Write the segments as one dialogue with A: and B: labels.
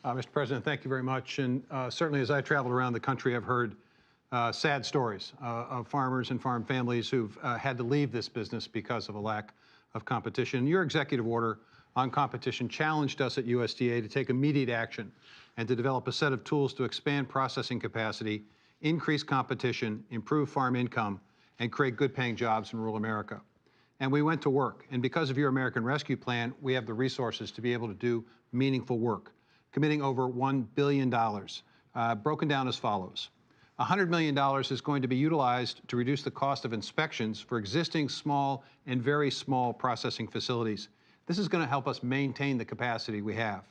A: Mr. President, thank you very much. And certainly as I traveled around the country, I've heard sad stories of farmers and farm families who've had to leave this business because of a lack of competition. Your executive order on competition challenged us at USDA to take immediate action and to develop a set of tools to expand processing capacity, increase competition, improve farm income, and create good-paying jobs in rural America. And we went to work. And because of your American Rescue Plan, we have the resources to be able to do meaningful work, committing over $1 billion, broken down as follows. $100 million is going to be utilized to reduce the cost of inspections for existing small and very small processing facilities. This is going to help us maintain the capacity we have.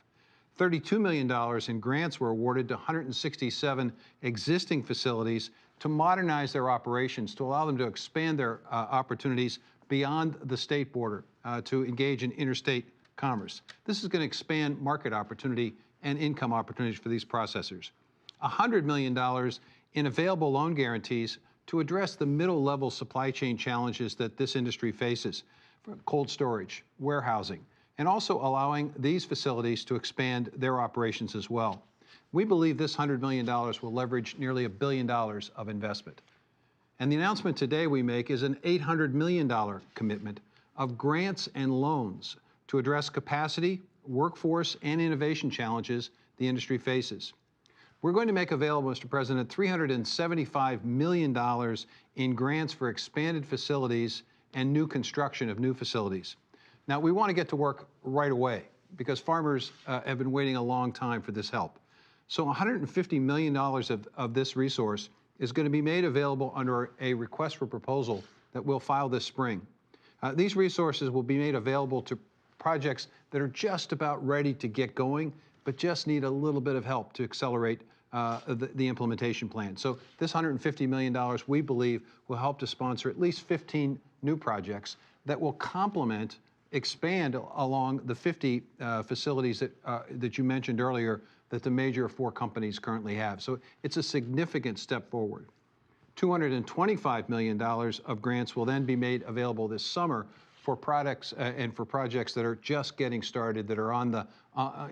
A: $32 million in grants were awarded to 167 existing facilities to modernize their operations, to allow them to expand their opportunities beyond the state border, to engage in interstate commerce. This is going to expand market opportunity and income opportunities for these processors. $100 million in available loan guarantees to address the middle-level supply chain challenges that this industry faces, cold storage, warehousing, and also allowing these facilities to expand their operations as well. We believe this $100 million will leverage nearly $1 billion of investment. And the announcement today we make is an $800 million commitment of grants and loans to address capacity, workforce, and innovation challenges the industry faces. We're going to make available, Mr. President, $375 million in grants for expanded facilities and new construction of new facilities. Now, we want to get to work right away because farmers have been waiting a long time for this help. So $150 million of this resource is going to be made available under a request for proposal that we'll file this spring. These resources will be made available to projects that are just about ready to get going, but just need a little bit of help to accelerate the implementation plan. So this $150 million, we believe, will help to sponsor at least 15 new projects that will complement, expand along the 50 facilities that you mentioned earlier that the major 4 companies currently have. So it's a significant step forward. $225 million of grants will then be made available this summer for products and for projects that are just getting started, that are on the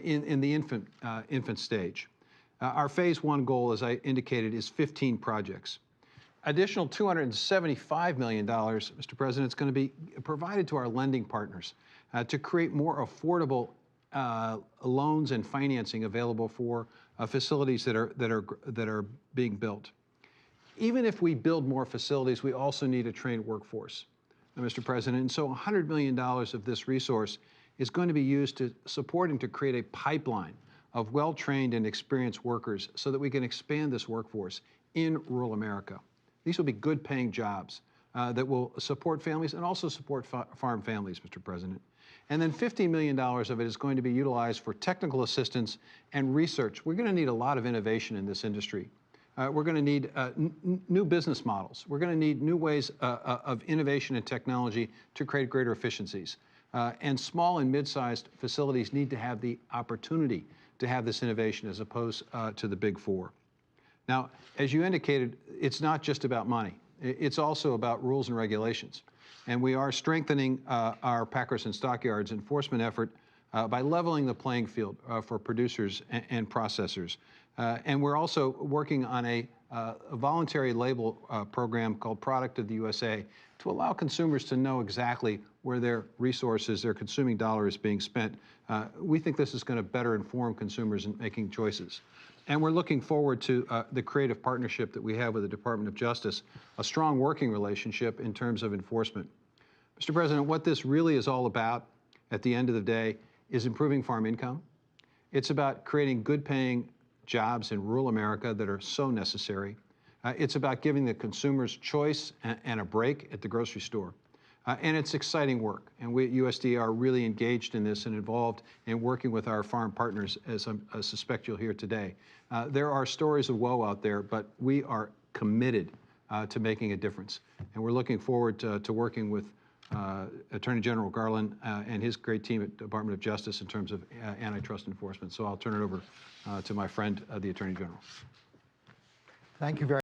A: in the infant stage. Our phase 1 goal, as I indicated, is 15 projects. Additional $275 million, Mr. President, is going to be provided to our lending partners to create more affordable loans and financing available for facilities that are being built. Even if we build more facilities, we also need a trained workforce, Mr. President. And so $100 million of this resource is going to be used to support and to create a pipeline of well-trained and experienced workers so that we can expand this workforce in rural America. These will be good-paying jobs that will support families and also support farm families, Mr. President. And then $50 million of it is going to be utilized for technical assistance and research. We're going to need a lot of innovation in this industry. We're going to need new business models. We're going to need new ways of innovation and technology to create greater efficiencies. And small and mid-sized facilities need to have the opportunity to have this innovation as opposed to the big 4. Now, as you indicated, it's not just about money. It's also about rules and regulations. And we are strengthening our packers and stockyards enforcement effort by leveling the playing field for producers and processors. And we're also working on a voluntary label program called Product of the USA to allow consumers to know exactly where their resources, their consuming dollar is being spent. We think this is going to better inform consumers in making choices. And we're looking forward to the creative partnership that we have with the Department of Justice, a strong working relationship in terms of enforcement. Mr. President, what this really is all about at the end of the day is improving farm income. It's about creating good-paying jobs in rural America that are so necessary. It's about giving the consumers choice and a break at the grocery store. And it's exciting work. And we at USDA are really engaged in this and involved in working with our farm partners, as I suspect you'll hear today. There are stories of woe out there, but we are committed to making a difference. And we're looking forward to working with Attorney General Garland and his great team at Department of Justice in terms of antitrust enforcement. So I'll turn it over to my friend, the Attorney General.
B: Thank you very much.